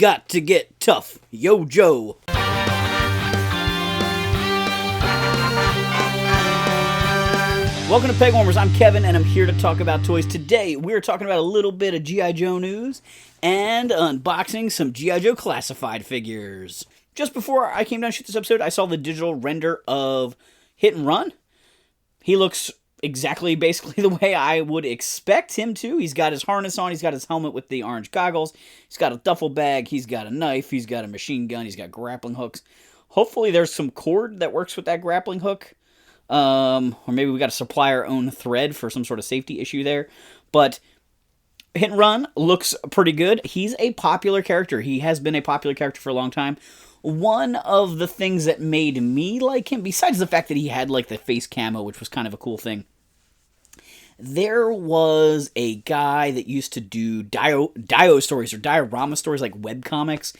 got to get tough. Yo, Joe. Welcome to Pegwarmers. I'm Kevin, and I'm here to talk about toys. Today, we're talking about a little bit of G.I. Joe news and unboxing some G.I. Joe classified figures. Just before I came down to shoot this episode, I saw the digital render of Hit and Run. He looks exactly basically the way I would expect him to. He's got his harness on, he's got his helmet with the orange goggles, he's got a duffel bag, he's got a knife, he's got a machine gun, he's got grappling hooks. Hopefully there's some cord that works with that grappling hook. Or maybe we got to supply our own thread for some sort of safety issue there. But Hit and Run looks pretty good. He's a popular character. He has been a popular character for a long time. One of the things that made me like him, besides the fact that he had like the face camo, which was kind of a cool thing, there was a guy that used to do dio stories or diorama stories like webcomics,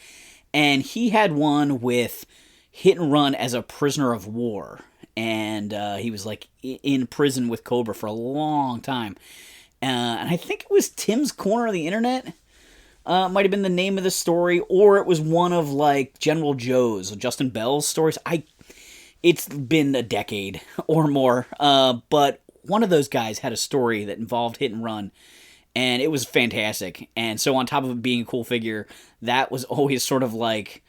and he had one with Hit and Run as a prisoner of war. And he was like in prison with Cobra for a long time. And I think it was Tim's Corner of the Internet. Might have been the name of the story, or it was one of like General Joe's, Justin Bell's stories. It's been a decade or more, but one of those guys had a story that involved Hit and Run, and it was fantastic. And so on top of it being a cool figure, that was always sort of like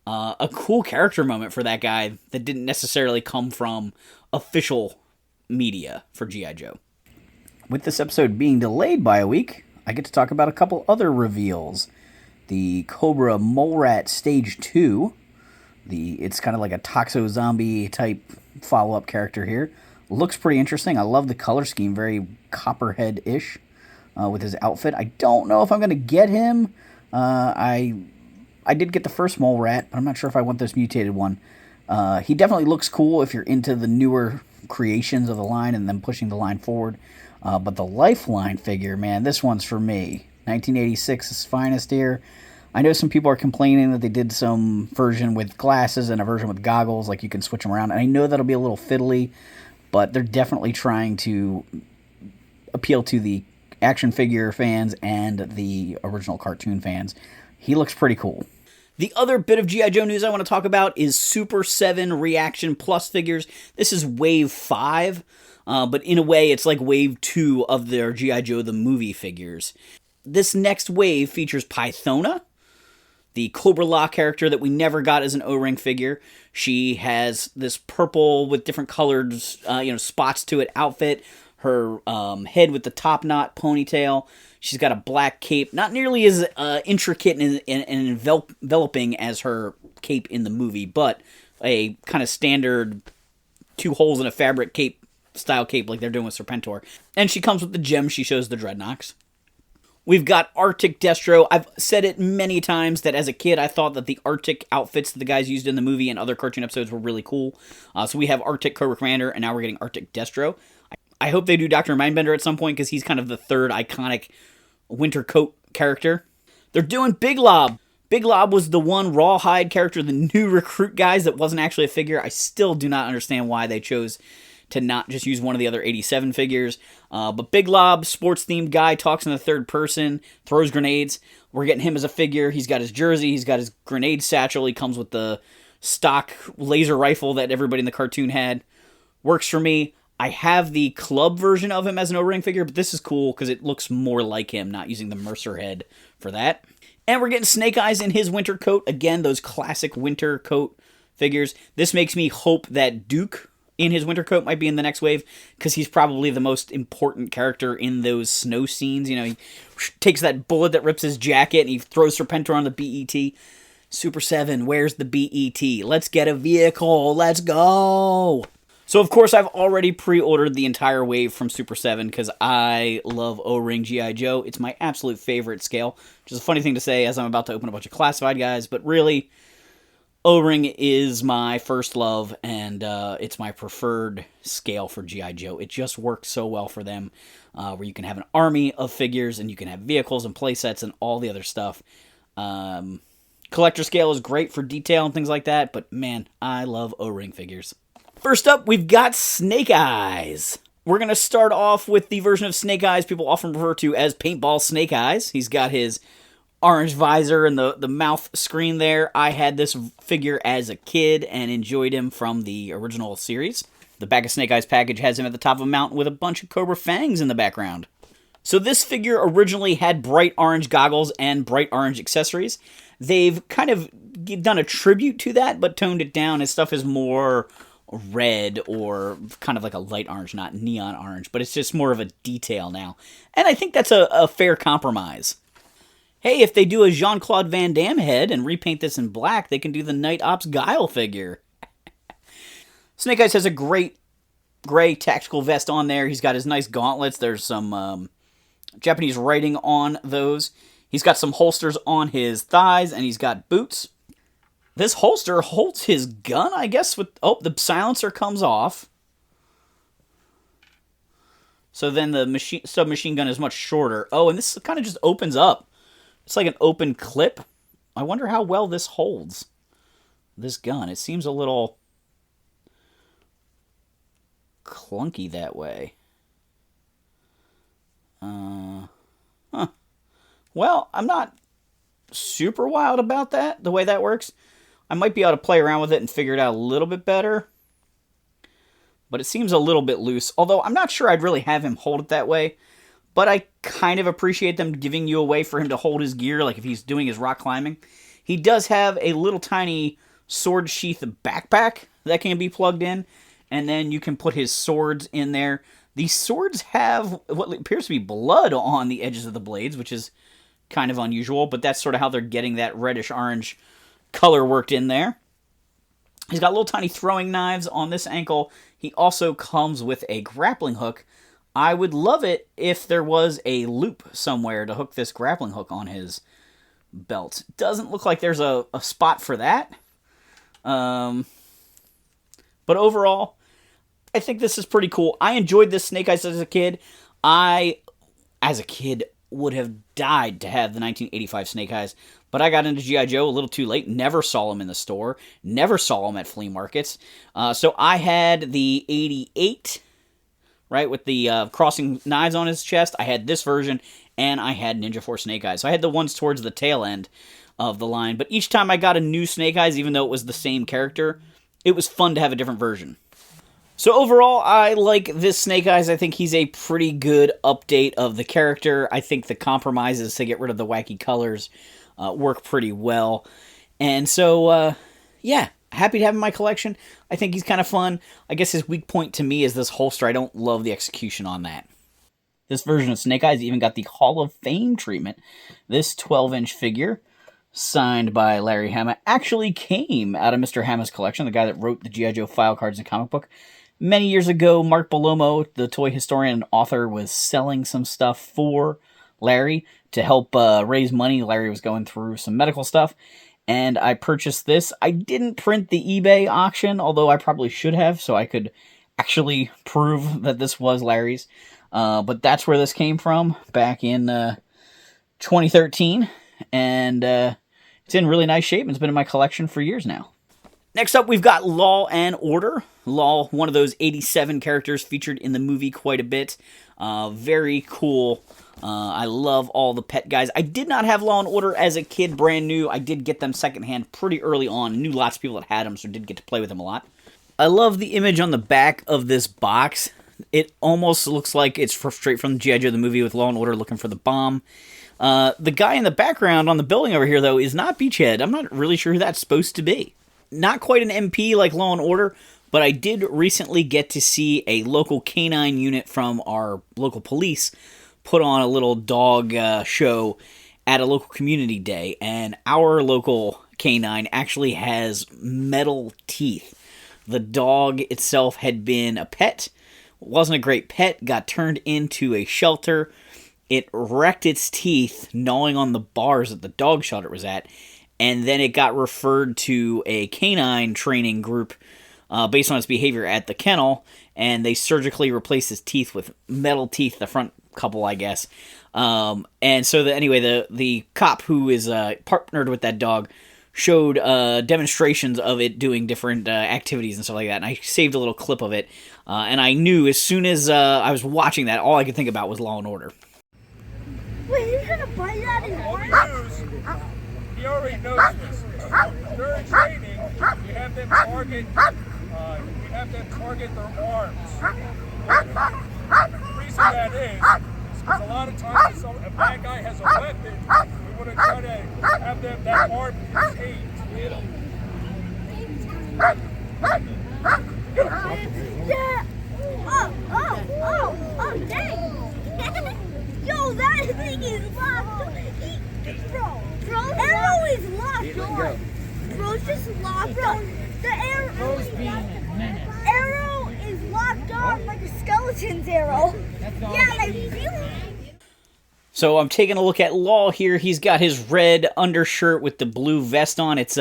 a cool character moment for that guy that didn't necessarily come from official media for G.I. Joe. With this episode being delayed by a week, I get to talk about a couple other reveals. The Cobra Mole Rat Stage 2. It's kind of like a Toxo Zombie type follow-up character here. Looks pretty interesting. I love the color scheme, very Copperhead-ish with his outfit. I don't know if I'm going to get him. I did get the first Mole Rat, but I'm not sure if I want this mutated one. He definitely looks cool if you're into the newer creations of the line and then pushing the line forward. But the Lifeline figure, man, this one's for me. 1986's finest here. I know some people are complaining that they did some version with glasses and a version with goggles, like you can switch them around. And I know that'll be a little fiddly, but they're definitely trying to appeal to the action figure fans and the original cartoon fans. He looks pretty cool. The other bit of G.I. Joe news I want to talk about is Super 7 Reaction Plus figures. This is Wave 5, but in a way it's like Wave 2 of their G.I. Joe the movie figures. This next wave features Pythona, the Cobra Law character that we never got as an O-ring figure. She has this purple with different colored spots to it outfit, her head with the top knot ponytail. She's got a black cape, not nearly as intricate and enveloping as her cape in the movie, but a kind of standard 2 holes in a fabric cape style cape like they're doing with Serpentor. And she comes with the gem she shows the Dreadnoks. We've got Arctic Destro. I've said it many times that as a kid I thought that the Arctic outfits that the guys used in the movie and other cartoon episodes were really cool. So we have Arctic Cobra Commander, and now we're getting Arctic Destro. I hope they do Dr. Mindbender at some point, because he's kind of the third iconic winter coat character. They're doing Big Lob. Big Lob was the one rawhide character, the new recruit guys, that wasn't actually a figure. I still do not understand why they chose to not just use one of the other 87 figures. But Big Lob, sports-themed guy, talks in the third person, throws grenades. We're getting him as a figure. He's got his jersey. He's got his grenade satchel. He comes with the stock laser rifle that everybody in the cartoon had. Works for me. I have the club version of him as an O-ring figure, but this is cool because it looks more like him, not using the Mercer head for that. And we're getting Snake Eyes in his winter coat. Again, those classic winter coat figures. This makes me hope that Duke in his winter coat might be in the next wave, because he's probably the most important character in those snow scenes. You know, he takes that bullet that rips his jacket and he throws Serpentor on the BET. Super 7, where's the BET? Let's get a vehicle. Let's go. So, of course, I've already pre-ordered the entire wave from Super 7 because I love O-Ring G.I. Joe. It's my absolute favorite scale, which is a funny thing to say as I'm about to open a bunch of classified guys, but really, O-Ring is my first love, and it's my preferred scale for G.I. Joe. It just works so well for them, where you can have an army of figures, and you can have vehicles and playsets and all the other stuff. Collector scale is great for detail and things like that, but man, I love O-Ring figures. First up, we've got Snake Eyes. We're going to start off with the version of Snake Eyes people often refer to as Paintball Snake Eyes. He's got his orange visor and the mouth screen there. I had this figure as a kid and enjoyed him from the original series. The back of Snake Eyes package has him at the top of a mountain with a bunch of Cobra fangs in the background. So this figure originally had bright orange goggles and bright orange accessories. They've kind of done a tribute to that, but toned it down. His stuff is more red or kind of like a light orange, not neon orange, but it's just more of a detail now. And I think that's a fair compromise. Hey, if they do a Jean-Claude Van Damme head and repaint this in black, they can do the Night Ops Guile figure. Snake Eyes has a great gray tactical vest on there. He's got his nice gauntlets. There's some Japanese writing on those. He's got some holsters on his thighs, and he's got boots. This holster holds his gun, I guess, with... Oh, the silencer comes off. So then the submachine gun is much shorter. Oh, and this kind of just opens up. It's like an open clip. I wonder how well this holds. This gun. It seems a little clunky that way. Well, I'm not super wild about that, the way that works. I might be able to play around with it and figure it out a little bit better. But it seems a little bit loose. Although I'm not sure I'd really have him hold it that way. But I kind of appreciate them giving you a way for him to hold his gear, like if he's doing his rock climbing. He does have a little tiny sword sheath backpack that can be plugged in. And then you can put his swords in there. These swords have what appears to be blood on the edges of the blades, which is kind of unusual. But that's sort of how they're getting that reddish-orange color worked in there. He's got little tiny throwing knives on this ankle. He also comes with a grappling hook. I would love it if there was a loop somewhere to hook this grappling hook on his belt. Doesn't look like there's a spot for that. But overall, I think this is pretty cool. I enjoyed this Snake Eyes as a kid. As a kid, would have died to have the 1985 Snake Eyes, but I got into G.I. Joe a little too late. Never saw him in the store. Never saw him at flea markets. So I had the 88, right, with the crossing knives on his chest. I had this version, and I had Ninja Force Snake Eyes. So I had the ones towards the tail end of the line, but each time I got a new Snake Eyes, even though it was the same character, it was fun to have a different version. So overall, I like this Snake Eyes. I think he's a pretty good update of the character. I think the compromises to get rid of the wacky colors work pretty well. And so, yeah, happy to have him in my collection. I think he's kind of fun. I guess his weak point to me is this holster. I don't love the execution on that. This version of Snake Eyes even got the Hall of Fame treatment. This 12-inch figure, signed by Larry Hama, actually came out of Mr. Hama's collection, the guy that wrote the G.I. Joe file cards and comic book. Many years ago, Mark Bellomo, the toy historian and author, was selling some stuff for Larry to help raise money. Larry was going through some medical stuff, and I purchased this. I didn't print the eBay auction, although I probably should have, so I could actually prove that this was Larry's. But that's where this came from, back in 2013, and it's in really nice shape, and it's been in my collection for years now. Next up, we've got Law and Order. Law, one of those 87 characters featured in the movie quite a bit. Very cool. I love all the pet guys. I did not have Law and Order as a kid, brand new. I did get them secondhand pretty early on. I knew lots of people that had them, so did get to play with them a lot. I love the image on the back of this box. It almost looks like it's straight from the G.I. Joe the movie with Law and Order looking for the bomb. The guy in the background on the building over here, though, is not Beachhead. I'm not really sure who that's supposed to be. Not quite an MP like Law & Order, but I did recently get to see a local canine unit from our local police put on a little dog show at a local community day, and our local canine actually has metal teeth. The dog itself had been a pet, wasn't a great pet, got turned into a shelter. It wrecked its teeth gnawing on the bars that the dog shelter was at, and then it got referred to a canine training group based on its behavior at the kennel, and they surgically replaced his teeth with metal teeth, the front couple, I guess. And so, anyway, the cop who is partnered with that dog showed demonstrations of it doing different activities and stuff like that, and I saved a little clip of it, and I knew as soon as I was watching that, all I could think about was Law & Order. Wait, you're gonna bite that in half? he already knows this. During training, we have them target their arms. The reason that is because a lot of times if a bad guy has a weapon, we want to try to have that arm contained. Yeah. Oh, dang. Yo, that thing is locked. Bro, arrow is locked on. Bro's just locked on. The arrow is locked on like a skeleton's arrow. Yeah, like So I'm taking a look at Law here. He's got his red undershirt with the blue vest on. It's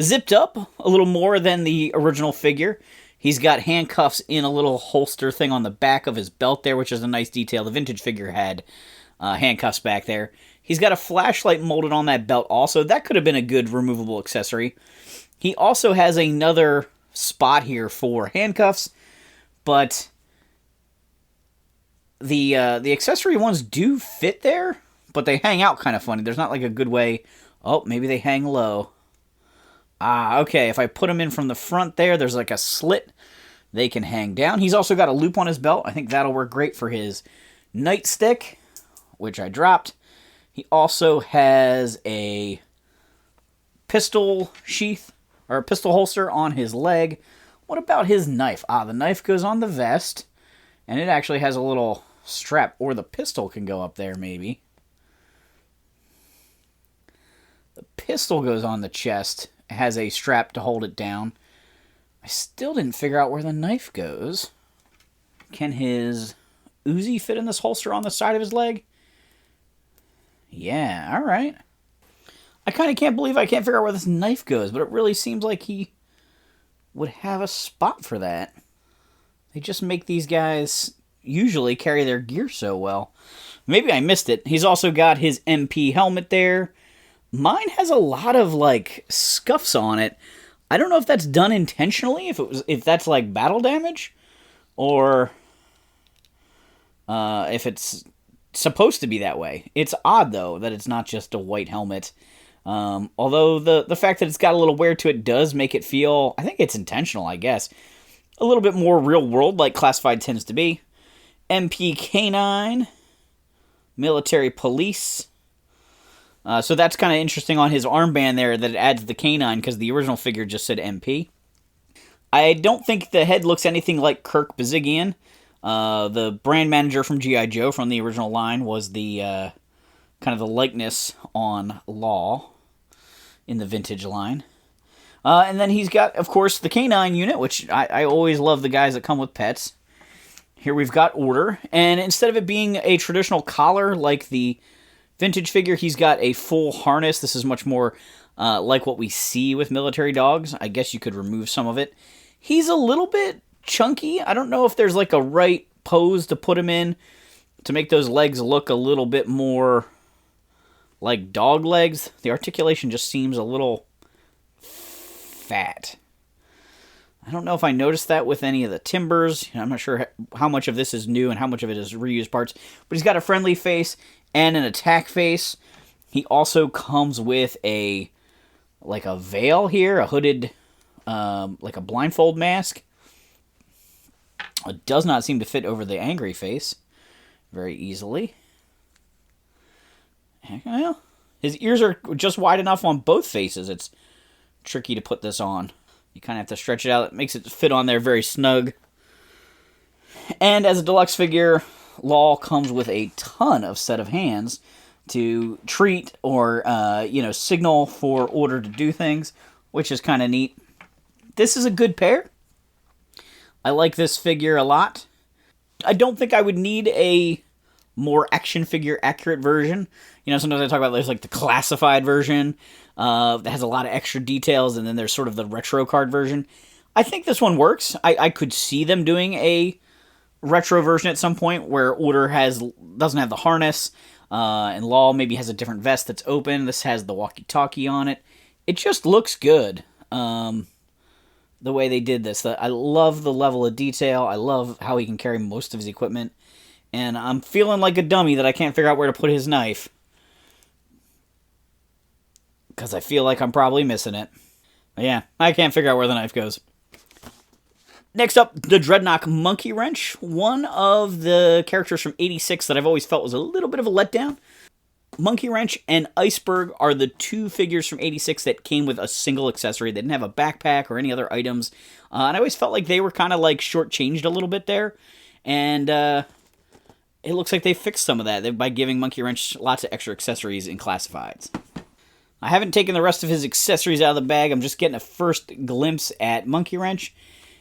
zipped up a little more than the original figure. He's got handcuffs in a little holster thing on the back of his belt there, which is a nice detail. The vintage figure had handcuffs back there. He's got a flashlight molded on that belt also. That could have been a good removable accessory. He also has another spot here for handcuffs, but the accessory ones do fit there, but they hang out kind of funny. There's not like a good way. Oh, maybe they hang low. Ah, okay. If I put them in from the front there's like a slit. They can hang down. He's also got a loop on his belt. I think that'll work great for his nightstick, which I dropped. He also has a pistol sheath, or a pistol holster on his leg. What about his knife? Ah, the knife goes on the vest, and it actually has a little strap, or the pistol can go up there, maybe. The pistol goes on the chest. It has a strap to hold it down. I still didn't figure out where the knife goes. Can his Uzi fit in this holster on the side of his leg? Yeah, alright. I kind of can't believe I can't figure out where this knife goes, but it really seems like he would have a spot for that. They just make these guys usually carry their gear so well. Maybe I missed it. He's also got his MP helmet there. Mine has a lot of, like, scuffs on it. I don't know if that's done intentionally, if that's, like, battle damage, or if it's supposed to be that way. It's odd, though, that it's not just a white helmet. Although the fact that it's got a little wear to it does make it feel, I think it's intentional, I guess, a little bit more real-world, like Classified tends to be. MP Canine, Military Police. So that's kind of interesting on his armband there, that it adds the canine, because the original figure just said MP. I don't think the head looks anything like Kirk Bazigian. The brand manager from G.I. Joe from the original line was the kind of the likeness on Law in the vintage line. And then he's got, of course, the canine unit, which I always love the guys that come with pets. Here we've got Order, and instead of it being a traditional collar like the vintage figure, he's got a full harness. This is much more like what we see with military dogs. I guess you could remove some of it. He's a little bit chunky. I don't know if there's like a right pose to put him in to make those legs look a little bit more like dog legs. The articulation just seems a little fat. I don't know if I noticed that with any of the timbers. I'm not sure how much of this is new and how much of it is reused parts. But he's got a friendly face and an attack face. He also comes with a veil here, a hooded, like a blindfold mask. It does not seem to fit over the angry face very easily. Well, his ears are just wide enough on both faces. It's tricky to put this on. You kind of have to stretch it out. It makes it fit on there very snug. And as a deluxe figure, Law comes with a ton of set of hands to treat or, signal for Order to do things, which is kind of neat. This is a good pair. I like this figure a lot. I don't think I would need a more action figure accurate version. Sometimes I talk about there's like the classified version that has a lot of extra details, and then there's sort of the retro card version. I think this one works. I could see them doing a retro version at some point where Order doesn't have the harness, and Law maybe has a different vest that's open. This has the walkie-talkie on it. It just looks good, the way they did this. I love the level of detail. I love how he can carry most of his equipment. And I'm feeling like a dummy that I can't figure out where to put his knife. because I feel like I'm probably missing it. But yeah, I can't figure out where the knife goes. Next up, the Dreadnought Monkey Wrench. One of the characters from 86 that I've always felt was a little bit of a letdown. Monkey Wrench and Iceberg are the two figures from 86 that came with a single accessory. They didn't have a backpack or any other items. And I always felt like they were kind of like shortchanged a little bit there. And it looks like they fixed some of that by giving Monkey Wrench lots of extra accessories in classifieds. I haven't taken the rest of his accessories out of the bag. I'm just getting a first glimpse at Monkey Wrench.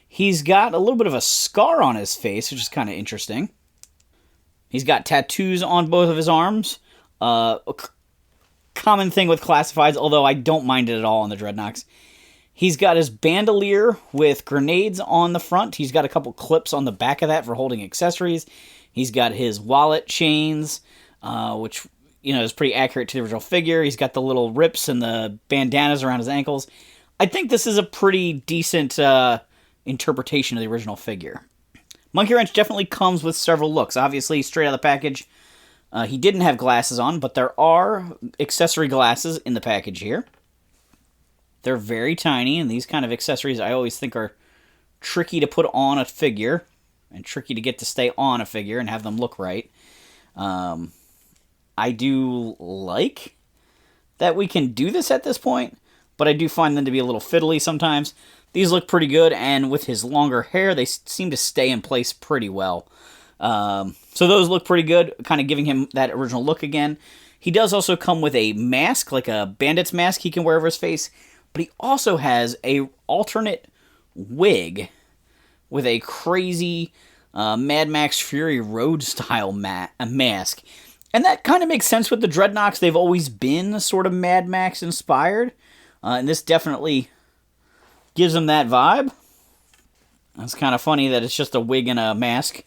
He's got a little bit of a scar on his face, which is kind of interesting. He's got tattoos on both of his arms. A common thing with classifieds, although I don't mind it at all on the Dreadnoughts. He's got his bandolier with grenades on the front. He's got a couple clips on the back of that for holding accessories. He's got his wallet chains, which is pretty accurate to the original figure. He's got the little rips and the bandanas around his ankles. I think this is a pretty decent interpretation of the original figure. Monkey Wrench definitely comes with several looks. Obviously, straight out of the package, he didn't have glasses on, but there are accessory glasses in the package here. They're very tiny, and these kind of accessories I always think are tricky to put on a figure, and tricky to get to stay on a figure and have them look right. I do like that we can do this at this point, but I do find them to be a little fiddly sometimes. These look pretty good, and with his longer hair, they seem to stay in place pretty well. So those look pretty good, kind of giving him that original look again. He does also come with a mask, like a bandit's mask he can wear over his face, but he also has a alternate wig with a crazy Mad Max Fury Road style mask. And that kind of makes sense with the Dreadnoughts. They've always been sort of Mad Max inspired, and this definitely gives him that vibe. It's kind of funny that it's just a wig and a mask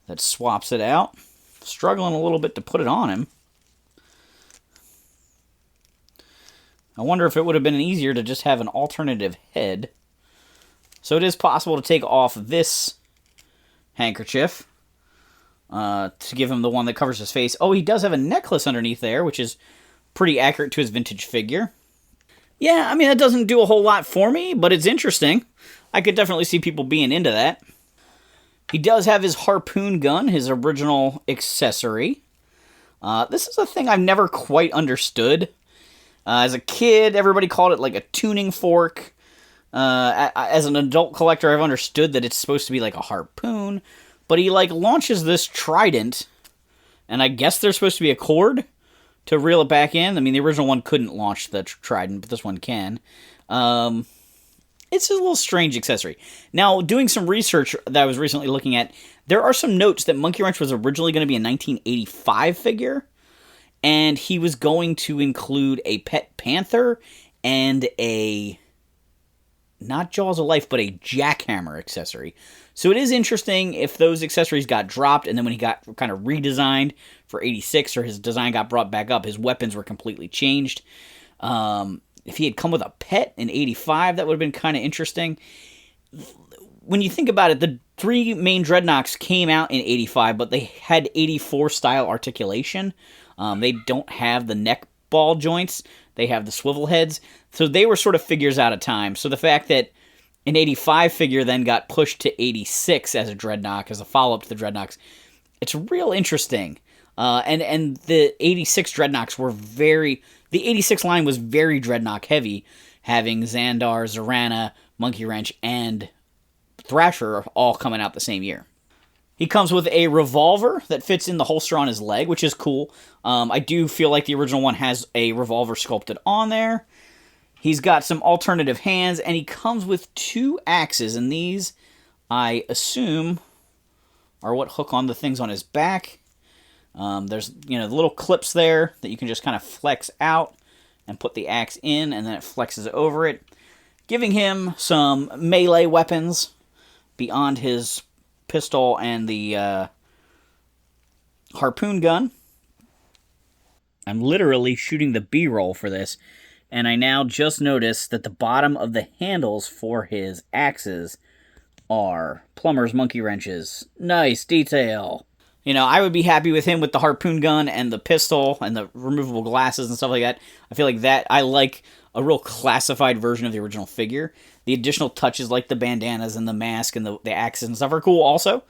that swaps it out. Struggling a little bit to put it on him. I wonder if it would have been easier to just have an alternative head. So it is possible to take off this handkerchief to give him the one that covers his face. Oh, he does have a necklace underneath there, which is pretty accurate to his vintage figure. Yeah, I mean, that doesn't do a whole lot for me, but it's interesting. I could definitely see people being into that. He does have his harpoon gun, his original accessory. This is a thing I've never quite understood. As a kid, everybody called it like a tuning fork. As an adult collector, I've understood that it's supposed to be like a harpoon. But he like launches this trident, and I guess there's supposed to be a cord to reel it back in. I mean, the original one couldn't launch the trident, but this one can. It's a little strange accessory. Now, doing some research that I was recently looking at, there are some notes that Monkey Wrench was originally going to be a 1985 figure, and he was going to include a pet panther and a, not Jaws of Life, but a jackhammer accessory. So it is interesting if those accessories got dropped, and then when he got kind of redesigned for 86, or his design got brought back up, his weapons were completely changed. If he had come with a pet in 85, that would have been kind of interesting. When you think about it, the three main Dreadnoughts came out in 85, but they had 84-style articulation. They don't have the neck ball joints. They have the swivel heads. So they were sort of figures out of time. So the fact that an 85 figure then got pushed to 86 as a Dreadnought, as a follow-up to the Dreadnoughts, it's real interesting. And the 86 Dreadnoughts were the 86 line was very Dreadnought heavy, having Xandar, Zorana, Monkey Wrench, and Thrasher all coming out the same year. He comes with a revolver that fits in the holster on his leg, which is cool. I do feel like the original one has a revolver sculpted on there. He's got some alternative hands, and he comes with two axes, and these, I assume, are what hook on the things on his back. There's, the little clips there that you can just kind of flex out and put the axe in, and then it flexes over it, giving him some melee weapons beyond his pistol and the harpoon gun. I'm literally shooting the B-roll for this, and I now just noticed that the bottom of the handles for his axes are plumber's monkey wrenches. Nice detail. You know, I would be happy with him with the harpoon gun and the pistol and the removable glasses and stuff like that. I feel like that, I like a real classified version of the original figure. The additional touches like the bandanas and the mask and the axes and stuff are cool also,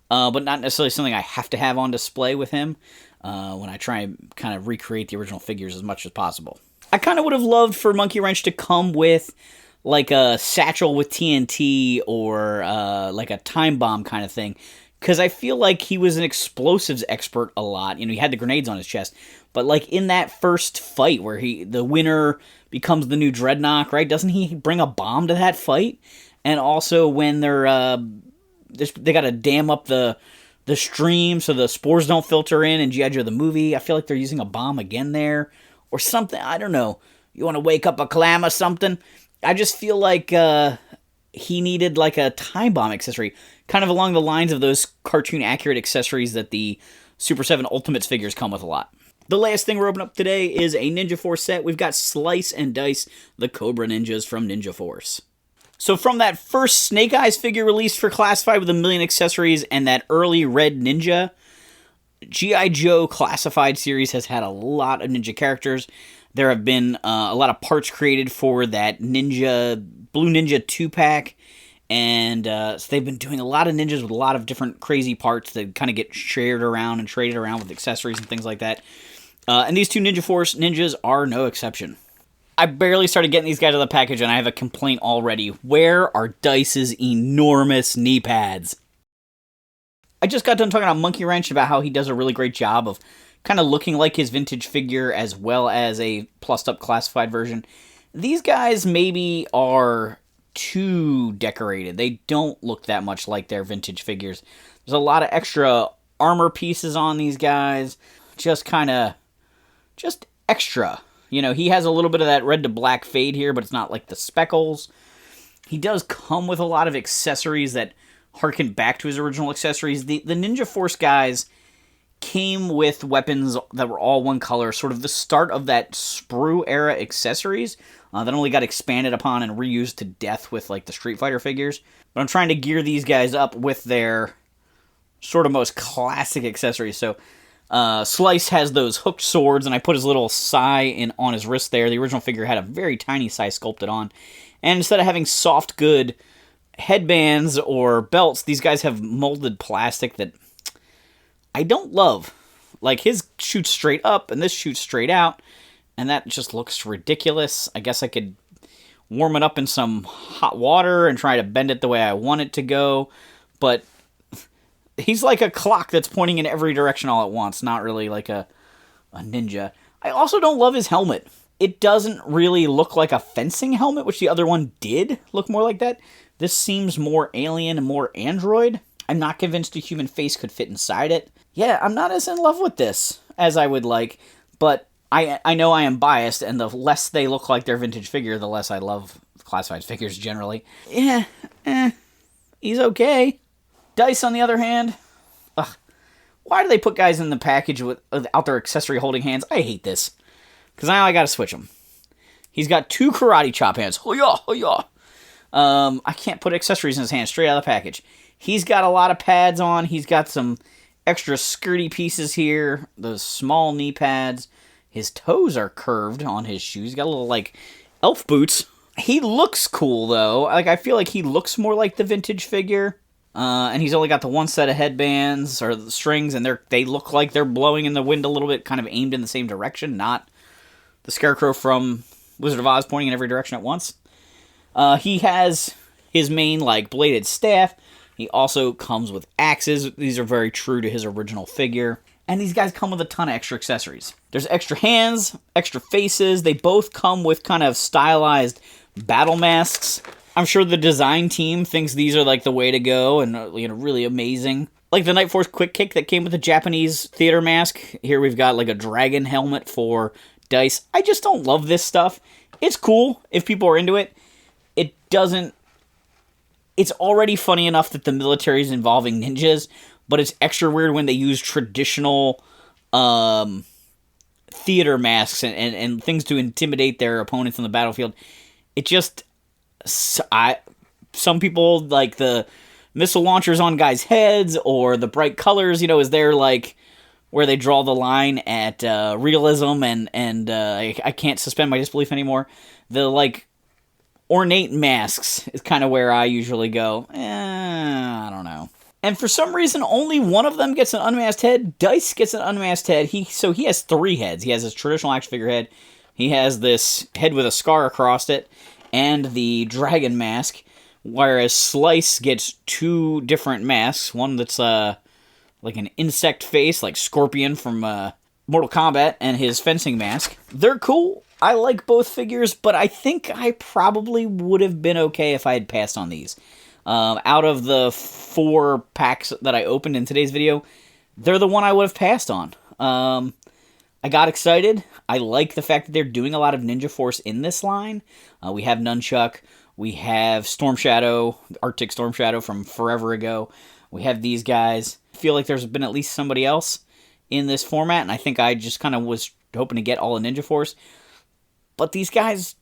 but not necessarily something I have to have on display with him when I try and kind of recreate the original figures as much as possible. I kind of would have loved for Monkey Wrench to come with like a satchel with TNT or like a time bomb kind of thing, because I feel like he was an explosives expert a lot. You know, he had the grenades on his chest, but like in that first fight where the winner becomes the new Dreadnought, right? Doesn't he bring a bomb to that fight? And also when they got to dam up the stream so the spores don't filter in G.I. Joe the movie, I feel like they're using a bomb again there or something. I don't know. You want to wake up a clam or something? I just feel like he needed like a time bomb accessory, kind of along the lines of those cartoon accurate accessories that the Super 7 Ultimates figures come with a lot. The last thing we're opening up today is a Ninja Force set. We've got Slice and Dice, the Cobra Ninjas from Ninja Force. So from that first Snake Eyes figure released for Classified with 1 million accessories and that early Red Ninja, G.I. Joe Classified series has had a lot of ninja characters. There have been a lot of parts created for that Blue Ninja 2-pack, and so they've been doing a lot of ninjas with a lot of different crazy parts that kind of get shared around and traded around with accessories and things like that. And these two Ninja Force ninjas are no exception. I barely started getting these guys out of the package, and I have a complaint already. Where are Dice's enormous knee pads? I just got done talking about Monkey Wrench, about how he does a really great job of kind of looking like his vintage figure as well as a plussed-up classified version. These guys maybe are too decorated. They don't look that much like their vintage figures. There's a lot of extra armor pieces on these guys. Just extra. You know, he has a little bit of that red to black fade here, but it's not like the speckles. He does come with a lot of accessories that harken back to his original accessories. The Ninja Force guys came with weapons that were all one color, sort of the start of that Sprue era accessories that only got expanded upon and reused to death with like the Street Fighter figures. But I'm trying to gear these guys up with their sort of most classic accessories. So Slice has those hooked swords, and I put his little sai on his wrist there. The original figure had a very tiny sai sculpted on. And instead of having soft, good headbands or belts, these guys have molded plastic that I don't love. Like, his shoots straight up, and this shoots straight out, and that just looks ridiculous. I guess I could warm it up in some hot water and try to bend it the way I want it to go, but he's like a clock that's pointing in every direction all at once, not really like a ninja. I also don't love his helmet. It doesn't really look like a fencing helmet, which the other one did look more like that. This seems more alien and more android. I'm not convinced a human face could fit inside it. Yeah, I'm not as in love with this as I would like, but I know I am biased, and the less they look like their vintage figure, the less I love classified figures generally. Yeah, he's okay. Dice, on the other hand, why do they put guys in the package without their accessory holding hands? I hate this, because now I gotta switch them. He's got 2 karate chop hands. Ho-ya, ho-ya. I can't put accessories in his hands straight out of the package. He's got a lot of pads on. He's got some extra skirty pieces here. Those small knee pads. His toes are curved on his shoes. He's got little, like, elf boots. He looks cool, though. Like, I feel like he looks more like the vintage figure. And he's only got the one set of headbands, or the strings, and they look like they're blowing in the wind a little bit, kind of aimed in the same direction, not the Scarecrow from Wizard of Oz pointing in every direction at once. He has his main, like, bladed staff. He also comes with axes. These are very true to his original figure. And these guys come with a ton of extra accessories. There's extra hands, extra faces. They both come with kind of stylized battle masks. I'm sure the design team thinks these are like the way to go and really amazing. Like the Night Force Quick Kick that came with a Japanese theater mask. Here we've got like a dragon helmet for Dice. I just don't love this stuff. It's cool if people are into it. It doesn't... It's already funny enough that the military is involving ninjas, but it's extra weird when they use traditional theater masks and things to intimidate their opponents on the battlefield. It just... some people, like the missile launchers on guys' heads, or the bright colors, is there like where they draw the line at realism and I can't suspend my disbelief anymore. The like ornate masks is kind of where I usually go. I don't know. And for some reason, only one of them gets an unmasked head. Dice gets an unmasked head. So he has 3 heads. He has his traditional action figure head. He has this head with a scar across it, and the dragon mask. Whereas Slice gets 2 different masks. One that's like an insect face, like Scorpion from Mortal Kombat, and his fencing mask. They're cool. I like both figures, but I think I probably would have been okay if I had passed on these. Out of the 4 packs that I opened in today's video, they're the one I would have passed on. I got excited. I like the fact that they're doing a lot of Ninja Force in this line. We have Nunchuck. We have Storm Shadow, Arctic Storm Shadow from forever ago. We have these guys. I feel like there's been at least somebody else in this format, and I think I just kind of was hoping to get all of Ninja Force. But these guys,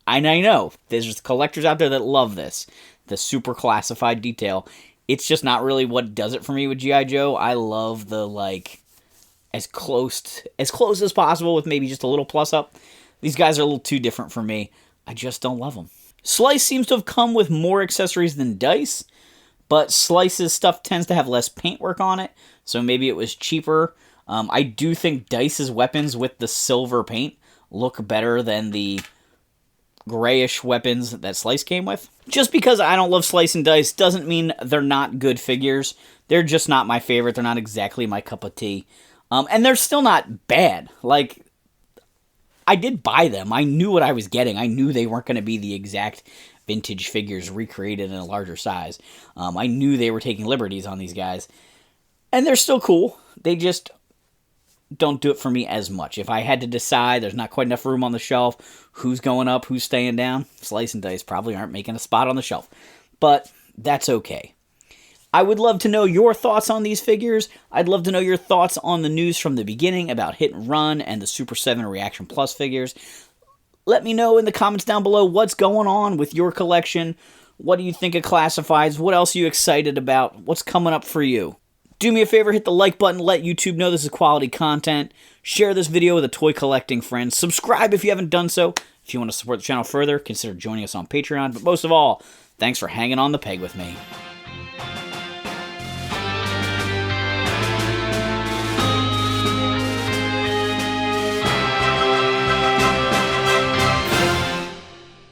I know, there's collectors out there that love this, the super classified detail. It's just not really what does it for me with G.I. Joe. I love the, like, as close as possible with maybe just a little plus up. These guys are a little too different for me. I just don't love them. Slice seems to have come with more accessories than Dice, but Slice's stuff tends to have less paintwork on it, so maybe it was cheaper. I do think Dice's weapons with the silver paint look better than the grayish weapons that Slice came with. Just because I don't love Slice and Dice doesn't mean they're not good figures. They're just not my favorite. They're not exactly my cup of tea. And they're still not bad. Like, I did buy them. I knew what I was getting. I knew they weren't going to be the exact vintage figures recreated in a larger size. I knew they were taking liberties on these guys. And they're still cool. They just don't do it for me as much. If I had to decide, there's not quite enough room on the shelf, who's going up, who's staying down, Slice and Dice probably aren't making a spot on the shelf. But that's okay. I would love to know your thoughts on these figures. I'd love to know your thoughts on the news from the beginning about Hit and Run and the Super 7 Reaction Plus figures. Let me know in the comments down below what's going on with your collection. What do you think of classifieds? What else are you excited about? What's coming up for you? Do me a favor, hit the like button, let YouTube know this is quality content. Share this video with a toy collecting friend. Subscribe if you haven't done so. If you want to support the channel further, consider joining us on Patreon. But most of all, thanks for hanging on the peg with me.